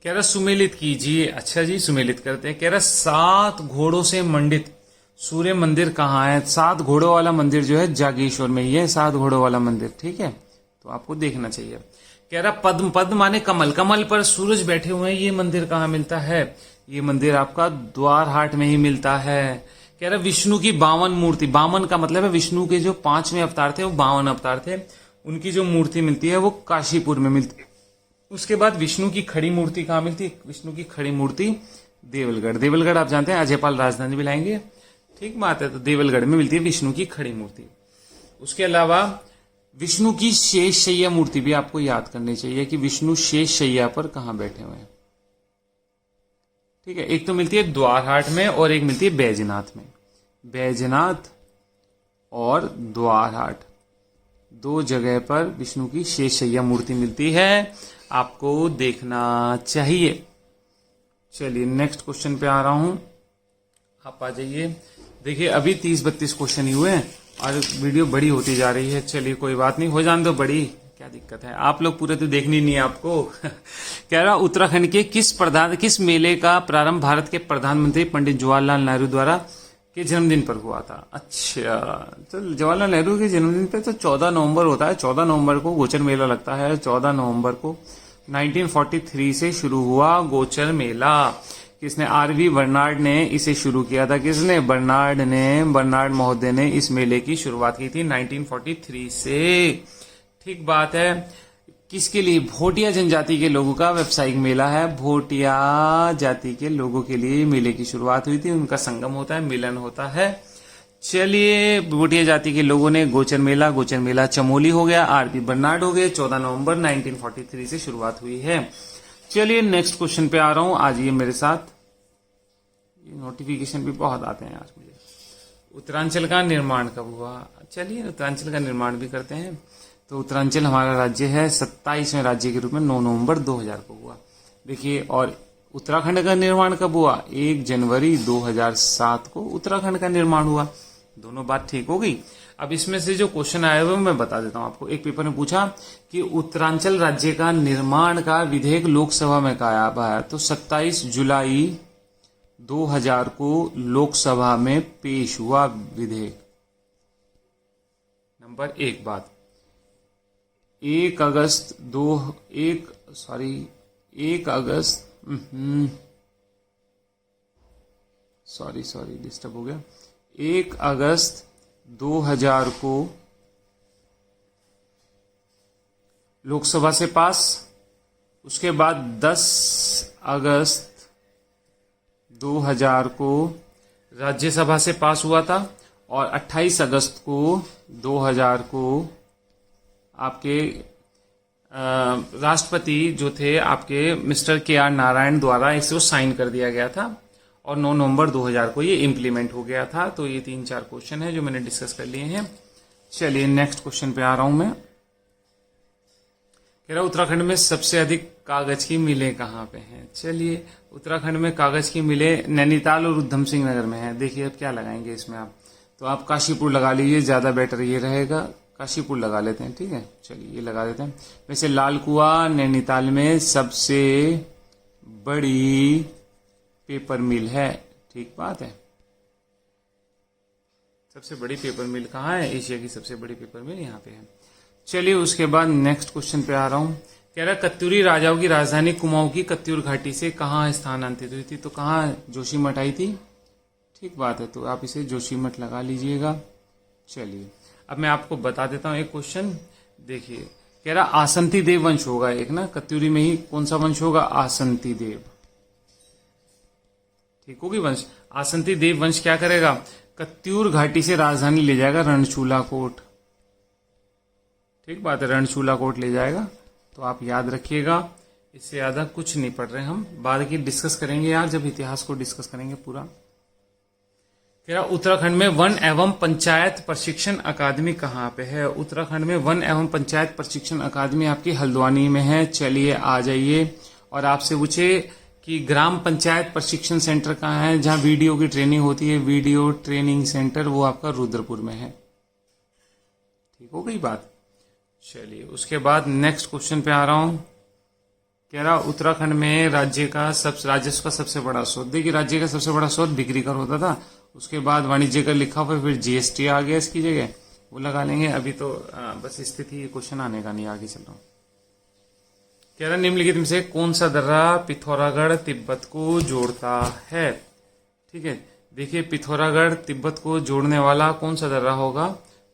कह रहा सुमेलित कीजिए। अच्छा जी, सुमेलित करते हैं। कह रहा 7 घोड़ों से मंडित सूर्य मंदिर कहाँ है। 7 घोड़ों वाला मंदिर जो है जागेश्वर में ही है, 7 घोड़ों वाला मंदिर। ठीक है, तो आपको देखना चाहिए। कह रहा पद्म। पद्म माने कमल, कमल पर सूरज बैठे हुए हैं, ये मंदिर कहाँ मिलता है। ये मंदिर आपका द्वारहाट में ही मिलता है। कह रहा विष्णु की 52 मूर्ति। 52 का मतलब है विष्णु के जो 5वें अवतार थे वो 52 अवतार थे, उनकी जो मूर्ति मिलती है वो काशीपुर में मिलती है। उसके बाद विष्णु की खड़ी मूर्ति कहाँ मिलती है। विष्णु की खड़ी मूर्ति देवलगढ़। देवलगढ़ आप जानते हैं अजयपाल राजधानी भी लाएंगे, ठीक बात है। तो देवलगढ़ में मिलती है विष्णु की खड़ी मूर्ति। उसके अलावा विष्णु की शेष शैया मूर्ति भी आपको याद करनी चाहिए कि विष्णु शेष शैया पर कहां बैठे हुए हैं। ठीक है, एक तो मिलती है द्वारहाट में और एक मिलती है बैजनाथ में। बैजनाथ और द्वारहाट, 2 जगह पर विष्णु की शेष शैया मूर्ति मिलती है, आपको देखना चाहिए। चलिए नेक्स्ट क्वेश्चन पे आ रहा हूं, आप आ जाइए। देखिए अभी 30-32 क्वेश्चन ही हुए हैं और वीडियो बड़ी होती जा रही है। चलिए कोई बात नहीं, हो जाने दो बड़ी, क्या दिक्कत है। आप लोग पूरे तो देखनी नहीं है आपको। कह रहा उत्तराखंड के किस मेले का प्रारंभ भारत के प्रधानमंत्री पंडित जवाहरलाल नेहरू द्वारा के जन्मदिन पर हुआ था। अच्छा, तो जवाहरलाल नेहरू के जन्मदिन पे तो 14 नवंबर होता है। 14 नवंबर को गोचर मेला लगता है। 14 नवंबर को 1943 से शुरू हुआ गोचर मेला। किसने, आरवी बर्नार्ड ने इसे शुरू किया था। किसने, बर्नार्ड महोदय ने इस मेले की शुरुआत की थी 1943 से। ठीक बात है। किसके लिए, भोटिया जनजाति के लोगों का व्यावसायिक मेला है। भोटिया जाति के लोगों के लिए मेले की शुरुआत हुई थी, उनका संगम होता है, मिलन होता है। चलिए भोटिया जाति के लोगों ने गोचर मेला चमोली हो गया, आरवी बर्नार्ड हो गए। 14 नवंबर 1943 से शुरुआत हुई है। चलिए नेक्स्ट क्वेश्चन पे आ रहा हूं, आ जाइए मेरे साथ। ये नोटिफिकेशन भी बहुत आते हैं आज मुझे। उत्तरांचल का निर्माण कब हुआ। चलिए उत्तरांचल का निर्माण भी करते हैं। तो उत्तरांचल हमारा राज्य है, 27वें राज्य के रूप में 9 नवंबर 2000 को हुआ। देखिए, और उत्तराखंड का निर्माण कब हुआ, 1 जनवरी 2007 को उत्तराखंड का निर्माण हुआ। दोनों बात ठीक हो गई। अब इसमें से जो क्वेश्चन आए हुए मैं बता देता हूं आपको। एक पेपर में पूछा कि उत्तरांचल राज्य का निर्माण का विधेयक लोकसभा में कब आया, तो 27 जुलाई 2000 को लोकसभा में पेश हुआ विधेयक। नंबर 1 बात, 1 अगस्त डिस्टर्ब हो गया। 1 अगस्त 2000 को लोकसभा से पास। उसके बाद 10 अगस्त 2000 को राज्यसभा से पास हुआ था और 28 अगस्त को 2000 को आपके राष्ट्रपति जो थे आपके मिस्टर के.आर. नारायण द्वारा इसको साइन कर दिया गया था और 9 नवंबर 2000 को ये इम्प्लीमेंट हो गया था। तो ये 3-4 क्वेश्चन है जो मैंने डिस्कस कर लिए हैं। चलिए नेक्स्ट क्वेश्चन पे आ रहा हूं मैं। कह रहा उत्तराखंड में सबसे अधिक कागज की मिलें कहाँ पे हैं। चलिए उत्तराखंड में कागज की मिलें नैनीताल और उधम सिंह नगर में है। देखिए अब क्या लगाएंगे इसमें आप, तो आप काशीपुर लगा लीजिए, ज्यादा बेटर ये रहेगा। काशीपुर लगा लेते हैं, ठीक है। चलिए ये लगा देते हैं। वैसे लाल कुआं नैनीताल में सबसे बड़ी पेपर मिल है, ठीक बात है। सबसे बड़ी पेपर मिल कहाँ है? एशिया की सबसे बड़ी पेपर मिल यहाँ पे है। चलिए उसके बाद नेक्स्ट क्वेश्चन पे आ रहा हूं। कह रहा कत्यूरी राजाओं की राजधानी कुमाऊं की कत्यूर घाटी से कहाँ स्थानांतरित हुई थी, तो कहाँ जोशीमठ आई थी, ठीक बात है। तो आप इसे जोशीमठ लगा लीजिएगा। चलिए अब मैं आपको बता देता हूं एक क्वेश्चन। देखिए कह रहा आसंती देव वंश होगा एक ना, कत्यूरी में ही कौन सा वंश होगा? आसंती देव, ठीक होगी वंश। आसंती देव वंश क्या करेगा? कत्यूर घाटी से राजधानी ले जाएगा रणछूला कोट, ठीक बात है, रणछूला कोट ले जाएगा। तो आप याद रखिएगा, इससे ज्यादा कुछ नहीं पढ़ रहे हम, बाद की डिस्कस करेंगे यार जब इतिहास को डिस्कस करेंगे पूरा। कह रहा उत्तराखंड में वन एवं पंचायत प्रशिक्षण अकादमी कहाँ पे है? उत्तराखंड में वन एवं पंचायत प्रशिक्षण अकादमी आपकी हल्द्वानी में है। चलिए आ जाइए। और आपसे पूछे कि ग्राम पंचायत प्रशिक्षण सेंटर कहाँ है, जहां वीडियो की ट्रेनिंग होती है, वीडियो ट्रेनिंग सेंटर, वो आपका रुद्रपुर में है, ठीक हो गई बात। चलिए उसके बाद नेक्स्ट क्वेश्चन पे आ रहा हूं। कह रहा उत्तराखंड में राजस्व का सबसे बड़ा स्रोत, देखिए राज्य का सबसे बड़ा स्रोत बिक्री कर होता था, उसके बाद वाणिज्य कर लिखा हुआ, फिर जीएसटी आ गया इसकी जगह, वो लगा लेंगे। अभी तो बस स्थिति क्वेश्चन आने का नहीं, आगे चल रहा हूं। कह रहा निम्नलिखित में से कौन सा दर्रा पिथौरागढ़ तिब्बत को जोड़ता है, ठीक है। देखिए पिथौरागढ़ तिब्बत को जोड़ने वाला कौन सा दर्रा होगा,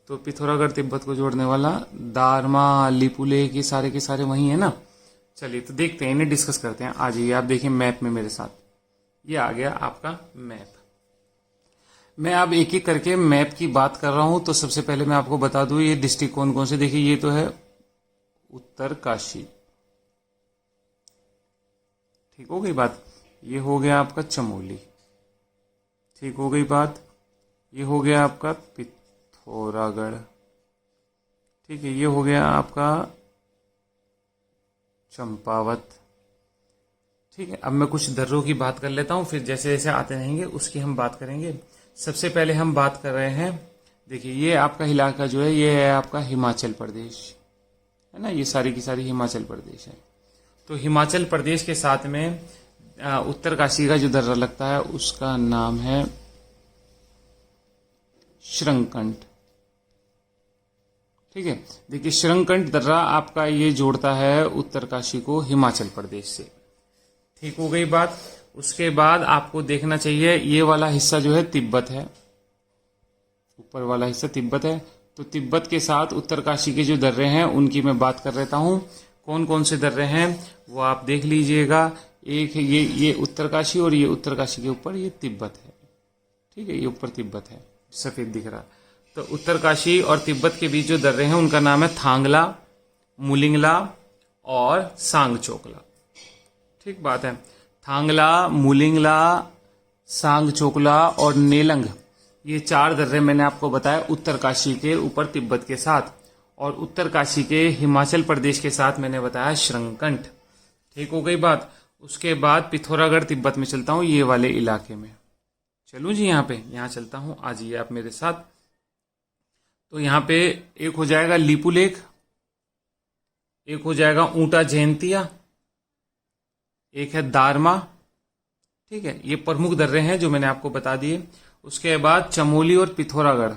तो पिथौरागढ़ तिब्बत को जोड़ने वाला दारमा, लिपुलेख, के सारे वही है ना। चलिए तो देखते हैं, इन्हें डिस्कस करते हैं। आ जाइए आप देखिए मैप में मेरे साथ, ये आ गया आपका मैप। मैं अब एक एक करके मैप की बात कर रहा हूं। तो सबसे पहले मैं आपको बता दूं ये डिस्ट्रिक्ट कौन कौन से। देखिए ये तो है उत्तरकाशी, ठीक हो गई बात। ये हो गया आपका चमोली, ठीक हो गई बात। ये हो गया आपका पिथौरागढ़, ठीक है। ये हो गया आपका चंपावत, ठीक है। अब मैं कुछ दर्रों की बात कर लेता हूं, फिर जैसे जैसे आते रहेंगे उसकी हम बात करेंगे। सबसे पहले हम बात कर रहे हैं, देखिए ये आपका इलाका जो है ये है आपका हिमाचल प्रदेश, है ना। ये सारी की सारी हिमाचल प्रदेश है। तो हिमाचल प्रदेश के साथ में उत्तरकाशी का जो दर्रा लगता है उसका नाम है श्रृंगकंठ, ठीक है। देखिए श्रृंगकंठ दर्रा आपका ये जोड़ता है उत्तरकाशी को हिमाचल प्रदेश से, ठीक हो गई बात। उसके बाद आपको देखना चाहिए ये वाला हिस्सा जो है तिब्बत है, ऊपर वाला हिस्सा तिब्बत है। तो तिब्बत के साथ उत्तरकाशी के जो दर्रे हैं उनकी मैं बात कर लेता हूं। कौन कौन से दर्रे हैं वो आप देख लीजिएगा। एक है ये उत्तरकाशी, और ये उत्तरकाशी के ऊपर ये तिब्बत है, ठीक है। ये ऊपर तिब्बत है, सफेद दिख रहा। तो उत्तरकाशी और तिब्बत के बीच जो दर्रे हैं उनका नाम है थांगला, मुलिंगला और सांगचोकला, ठीक बात है। थांगला, मुलिंगला, सांगचोकला और नेलंग, ये 4 दर्रे मैंने आपको बताया उत्तरकाशी के ऊपर तिब्बत के साथ, और उत्तरकाशी के हिमाचल प्रदेश के साथ मैंने बताया श्रृंगकंठ, ठीक हो गई बात। उसके बाद पिथौरागढ़ तिब्बत में चलता हूं, ये वाले इलाके में चलूं जी, यहां चलता हूं, आ जाइए आप मेरे साथ। तो यहां पे एक हो जाएगा लिपुलेख, एक हो जाएगा ऊंटा जयंतिया, एक है दारमा, ठीक है। ये प्रमुख दर्रे हैं जो मैंने आपको बता दिए। उसके बाद चमोली और पिथौरागढ़,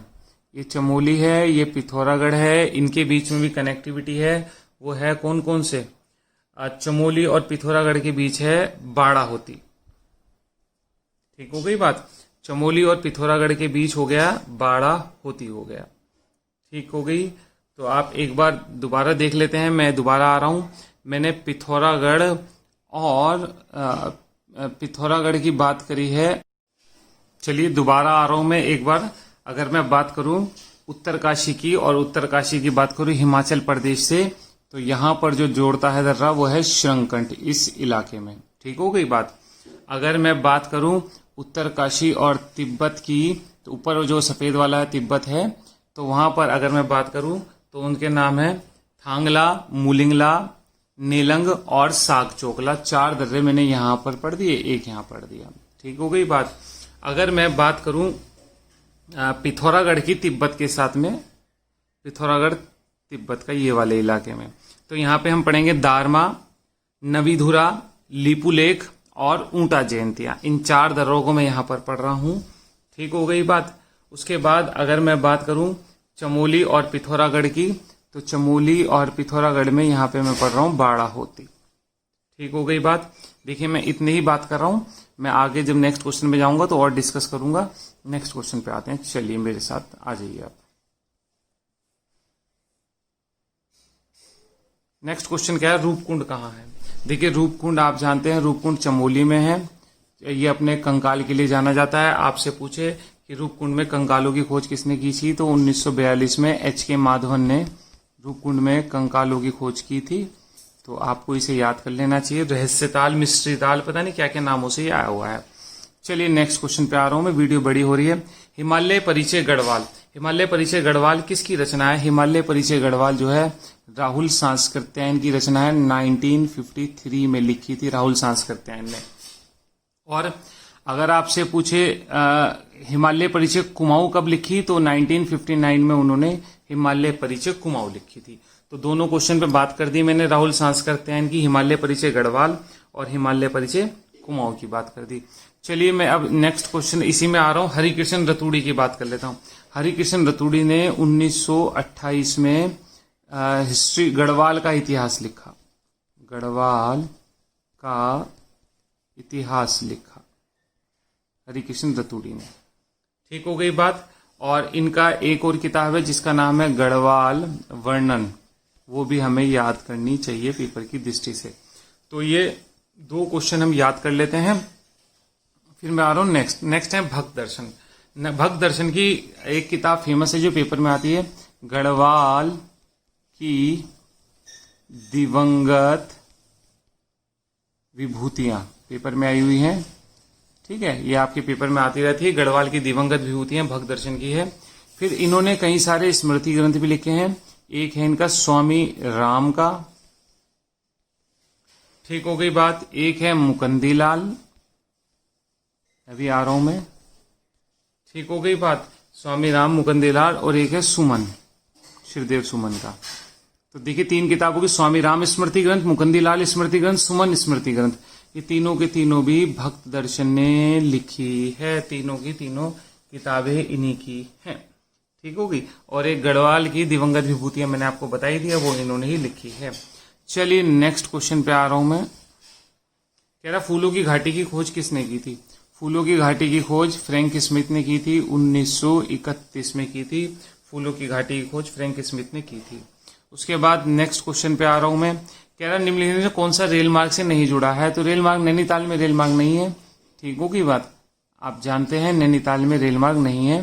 ये चमोली है, ये पिथौरागढ़ है, इनके बीच में भी कनेक्टिविटी है। वो है कौन कौन से? चमोली और पिथौरागढ़ के बीच है बाड़ा होती, ठीक हो गई बात। चमोली और पिथौरागढ़ के बीच हो गया बाड़ा होती, हो गया, ठीक हो गई। तो आप एक बार दोबारा देख लेते हैं, मैं दोबारा आ रहा हूं। मैंने पिथौरागढ़ और पिथौरागढ़ की बात करी है चलिए दोबारा आ रहा हूं मैं एक बार। अगर मैं बात करूं उत्तरकाशी की, और उत्तरकाशी की बात करूं हिमाचल प्रदेश से, तो यहां पर जो जोड़ता है दर्रा वो है श्रृंगकंठ, इस इलाके में। ठीक हो गई बात। अगर मैं बात करूं उत्तरकाशी और तिब्बत की, तो ऊपर जो सफेद वाला है तिब्बत है, तो वहां पर अगर मैं बात करूं तो उनके नाम है थांगला, मुलिंगला, नेलंग और सागचोकला। 4 दर्रे मैंने यहां पर पढ़ दिए, एक यहां पढ़ दिया। ठीक हो गई बात। अगर मैं बात करूं पिथौरागढ़ की तिब्बत के साथ में, पिथौरागढ़ तिब्बत का ये वाले इलाके में, तो यहां पे हम पढ़ेंगे दारमा, नवीधुरा, लिपुलेख और ऊंटा जयंतिया। इन 4 दर्रों को मैं यहां पर पढ़ रहा हूं। ठीक हो गई बात। उसके बाद अगर मैं बात करूं चमोली और पिथौरागढ़ की, तो चमोली और पिथौरागढ़ में यहां पे मैं पढ़ रहा हूं बाड़ा होती। ठीक हो गई बात। देखिए मैं इतने ही बात कर रहा हूं, मैं आगे जब नेक्स्ट क्वेश्चन में जाऊंगा तो और डिस्कस करूंगा। नेक्स्ट क्वेश्चन पे आते हैं, चलिए मेरे साथ आ जाइए आप। नेक्स्ट क्वेश्चन क्या है, रूपकुंड कहाँ है। देखिए रूपकुंड आप जानते हैं, रूपकुंड चमोली में है। ये अपने कंकाल के लिए जाना जाता है। आपसे पूछे कि रूपकुंड में कंकालों की खोज किसने की थी, तो 1942 में H.K. माधवन ने रूपकुंड में कंकालों की खोज की थी। तो आपको इसे याद कर लेना चाहिए। रहस्य ताल, मिस्ट्री ताल, पता नहीं क्या क्या नामों से ये आया हुआ है। चलिए नेक्स्ट क्वेश्चन पे आ रहा हूं मैं, वीडियो बड़ी हो रही है। हिमालय परिचय गढ़वाल। हिमालय परिचय गढ़वाल किसकी रचना है। हिमालय परिचय गढ़वाल जो है राहुल सांस्कृत्यायन की रचना है। 1953 में लिखी थी राहुल सांस्कृत्यायन ने। और अगर आपसे पूछे हिमालय परिचय कुमाऊं कब लिखी, तो 1959 में उन्होंने हिमालय परिचय कुमाऊं लिखी थी। तो दोनों क्वेश्चन पे बात कर दी मैंने, राहुल सांस्कृत्यायन की हिमालय परिचय गढ़वाल और हिमालय परिचय कुमाऊं की बात कर दी। चलिए मैं अब नेक्स्ट क्वेश्चन इसी में आ रहा हूं, हरिकृष्ण रतूड़ी की बात कर लेता हूं। हरिकृष्ण रतूड़ी ने 1928 में हिस्ट्री गढ़वाल का इतिहास लिखा। गढ़वाल का इतिहास लिखा हरिकृष्ण रतूड़ी ने। ठीक हो गई बात। और इनका एक और किताब है जिसका नाम है गढ़वाल वर्णन, वो भी हमें याद करनी चाहिए पेपर की दृष्टि से। तो ये 2 क्वेश्चन हम याद कर लेते हैं। फिर मैं आ रहा हूं नेक्स्ट है भक्त दर्शन। भक्त दर्शन की एक किताब फेमस है जो पेपर में आती है, गढ़वाल की दिवंगत विभूतियां, पेपर में आई हुई हैं। ठीक है, ये आपके पेपर में आती रहती है। गढ़वाल की दिवंगत विभूतियां भक्त दर्शन की है। फिर इन्होंने कई सारे स्मृति ग्रंथ भी लिखे हैं। एक है इनका स्वामी राम का। ठीक हो गई बात। एक है मुकंदीलाल, अभी आ रहा हूं मैं। ठीक हो गई बात, स्वामी राम, मुकंदीलाल। और एक है सुमन, श्रीदेव सुमन का। तो देखिए 3 किताबों की, स्वामी राम स्मृति ग्रंथ, मुकंदीलाल स्मृति ग्रंथ, सुमन स्मृति ग्रंथ, ये तीनों के तीनों भी भक्त दर्शन ने लिखी है। तीनों की तीनों किताबें इन्हीं की हैं। ठीक होगी। और एक गढ़वाल की दिवंगत विभूतियां मैंने आपको बताई दिया, वो इन्होंने ही लिखी है। चलिए नेक्स्ट क्वेश्चन पे आ रहा हूं मैं। कह रहा फूलों की घाटी की खोज किसने की थी। फूलों की घाटी की खोज फ्रैंक स्मिथ ने की थी, 1931 में की थी। फूलों की घाटी की खोज फ्रैंक स्मिथ ने की थी। उसके बाद नेक्स्ट क्वेश्चन पे आ रहा हूं मैं। कह रहा निम्नलिखित में कौन सा रेल मार्ग से नहीं जुड़ा है, तो रेल मार्ग नैनीताल में रेल मार्ग नहीं है। ठीक हो गई बात। आप जानते हैं नैनीताल में रेल मार्ग नहीं है,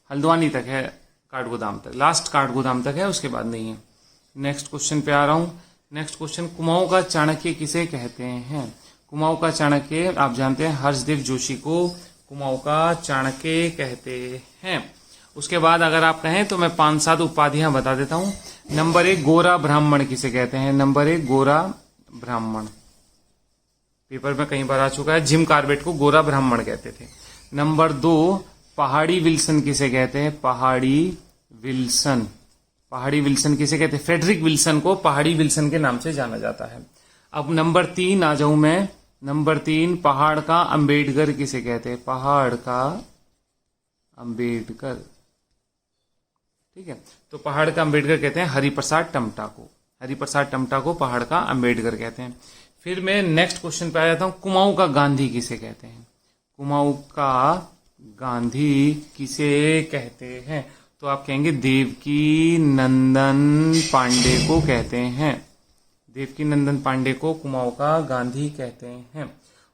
हल्द्वानी तक है, काठगोदाम तक, लास्ट काठगोदाम तक है, उसके बाद नहीं है। नेक्स्ट क्वेश्चन पे आ रहा हूं। नेक्स्ट क्वेश्चन, कुमाऊं का चाणक्य किसे कहते हैं। कुमाऊं का चाणक्य आप जानते हैं हर्षदेव जोशी को कुमाऊं का चाणक्य कहते हैं। उसके बाद अगर आप कहें तो मैं 5-7 उपाधियां बता देता हूं। नंबर 1 गोरा ब्राह्मण किसे कहते हैं। नंबर 1 गोरा ब्राह्मण, पेपर में कई बार आ चुका है। जिम कार्बेट को गोरा ब्राह्मण कहते थे। नंबर 2 पहाड़ी विल्सन किसे कहते हैं। पहाड़ी विल्सन, पहाड़ी विल्सन किसे कहते हैं। फ्रेडरिक विल्सन को पहाड़ी विल्सन के नाम से जाना जाता है। अब नंबर 3 आ जाऊं मैं। नंबर 3 पहाड़ का अंबेडकर किसे कहते हैं। पहाड़ का अंबेडकर, ठीक है। तो पहाड़ का अंबेडकर कहते हैं हरिप्रसाद टमटा को। हरिप्रसाद टमटा को पहाड़ का अंबेडकर कहते हैं। फिर मैं नेक्स्ट क्वेश्चन पे आ जाता हूं। कुमाऊं का गांधी किसे कहते हैं। कुमाऊं का गांधी किसे कहते हैं, तो आप कहेंगे देवकी नंदन पांडे को कहते हैं। देवकी नंदन पांडे को कुमाऊं का गांधी कहते हैं।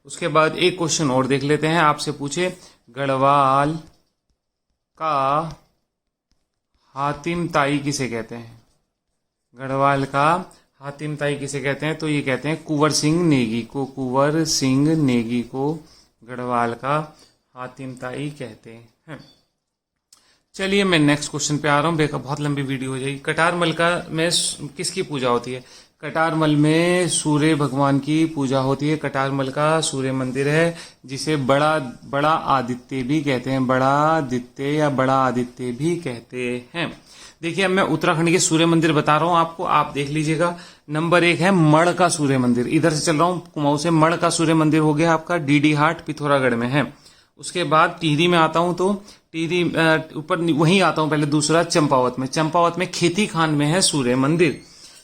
उसके बाद एक क्वेश्चन और देख लेते हैं, आपसे पूछे गढ़वाल का हातिम ताई किसे कहते हैं? गढ़वाल का हातिम ताई किसे कहते हैं? तो ये कहते हैं कुंवर सिंह नेगी को। कुंवर सिंह नेगी को गढ़वाल का हातिम ताई कहते हैं। चलिए मैं नेक्स्ट क्वेश्चन पे आ रहा हूँ, बेका बहुत लंबी वीडियो हो जाएगी। कटारमल का में किसकी पूजा होती है? कटारमल में सूर्य भगवान की पूजा होती है। कटारमल का सूर्य मंदिर है जिसे बड़ा आदित्य भी कहते हैं। बड़ा आदित्य या बड़ा आदित्य भी कहते हैं। देखिए अब मैं उत्तराखंड के सूर्य मंदिर बता रहा हूँ आपको, आप देख लीजिएगा। नंबर 1 है मड़ का सूर्य मंदिर, इधर से चल रहा हूँ कुमाऊं से। मड़ का सूर्य मंदिर हो गया आपका, डीडी हाट पिथौरागढ़ में है। उसके बाद टिहरी में आता हूं तो टिहरी ऊपर वहीं आता हूं पहले, दूसरा चंपावत में। चंपावत में खेती खान में है सूर्य मंदिर।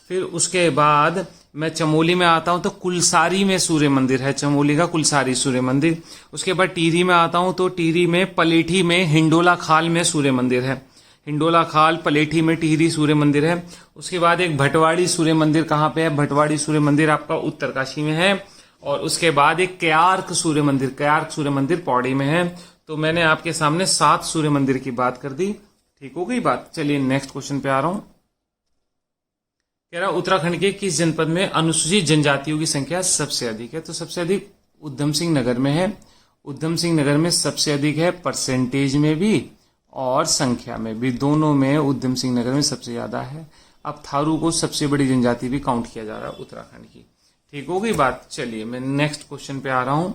फिर उसके बाद मैं चमोली में आता हूं तो कुलसारी में सूर्य मंदिर है, चमोली का कुलसारी सूर्य मंदिर। उसके बाद टिहरी में आता हूं तो टिहरी में पलेठी में हिंडोला खाल में सूर्य मंदिर है। हिंडोला खाल पलेठी में टिहरी सूर्य मंदिर है। उसके बाद एक भटवाड़ी सूर्य मंदिर कहाँ पे है? भटवाड़ी सूर्य मंदिर आपका उत्तरकाशी में है। और उसके बाद एक क्यार्क सूर्य मंदिर पौड़ी में है। तो मैंने आपके सामने 7 सूर्य मंदिर की बात कर दी, ठीक हो गई बात। चलिए नेक्स्ट क्वेश्चन पे आ रहा हूं। कह रहा उत्तराखंड के किस जनपद में अनुसूचित जनजातियों की संख्या सबसे अधिक है? तो सबसे अधिक उधम सिंह नगर में है। उधम सिंह नगर में सबसे अधिक है, परसेंटेज में भी और संख्या में भी, दोनों में उधम सिंह नगर में सबसे ज्यादा है। अब थारू को सबसे बड़ी जनजाति भी काउंट किया जा रहा है उत्तराखंड की, ठीक हो गई बात। चलिए मैं नेक्स्ट क्वेश्चन पे आ रहा हूं,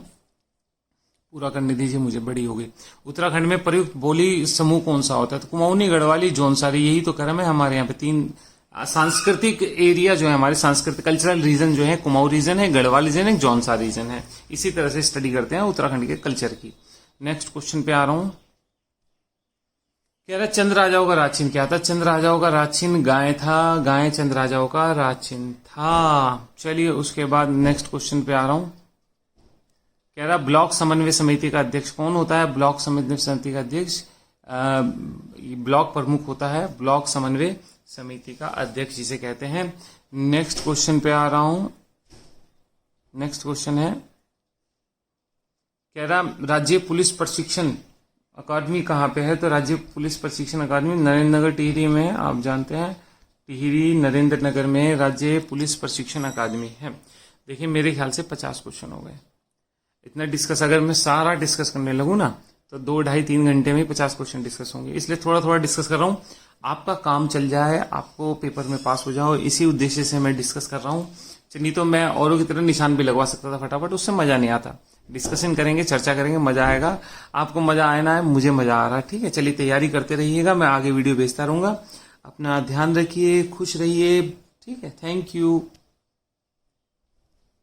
पूरा करने दीजिए मुझे, बड़ी हो गई। उत्तराखंड में प्रयुक्त बोली समूह कौन सा होता है? तो कुमाऊनी, गढ़वाली, जौनसारी, यही तो क्रम है हमारे यहाँ पे। 3 सांस्कृतिक एरिया जो है हमारे, सांस्कृतिक कल्चरल रीजन जो है, कुमाऊं रीजन है, गढ़वाल रीजन है, जौनसारी रीजन है। इसी तरह से स्टडी करते हैं उत्तराखंड के कल्चर की। नेक्स्ट क्वेश्चन पे आ रहा हूं। कह रहा चंद राजाओं का राचिन क्या था? चंद राजाओं का राचिन गाय था। गाय चंद राजाओं का राचिन था। चलिए उसके बाद नेक्स्ट क्वेश्चन पे आ रहा हूं। कह रहा ब्लॉक समन्वय समिति का अध्यक्ष कौन होता है? ब्लॉक समन्वय समिति का अध्यक्ष ब्लॉक प्रमुख होता है। ब्लॉक समन्वय समिति का अध्यक्ष जिसे कहते हैं। नेक्स्ट क्वेश्चन पे आ रहा हूं। नेक्स्ट क्वेश्चन है, कह रहा राज्य पुलिस प्रशिक्षण अकादमी कहाँ पे है? तो राज्य पुलिस प्रशिक्षण अकादमी नरेंद्र नगर टिहरी में है। आप जानते हैं टिहरी नरेंद्र नगर में राज्य पुलिस प्रशिक्षण अकादमी है। देखिए मेरे ख्याल से 50 क्वेश्चन हो गए। इतना डिस्कस अगर मैं सारा डिस्कस करने लगूं ना तो 2, 2.5, 3 घंटे में 50 क्वेश्चन डिस्कस होंगे। इसलिए थोड़ा थोड़ा डिस्कस कर रहा हूँ, आपका काम चल जाए, आपको पेपर में पास हो जाओ, इसी उद्देश्य से मैं डिस्कस कर रहा हूँ। नहीं तो मैं औरों की तरह निशान भी लगवा सकता था फटाफट, उससे मजा नहीं आता। डिस्कशन करेंगे, चर्चा करेंगे, मजा आएगा। आपको मजा आए ना है, मुझे मजा आ रहा है, ठीक है। चलिए तैयारी करते रहिएगा, मैं आगे वीडियो भेजता रहूंगा। अपना ध्यान रखिए, खुश रहिए, ठीक है। Thank you.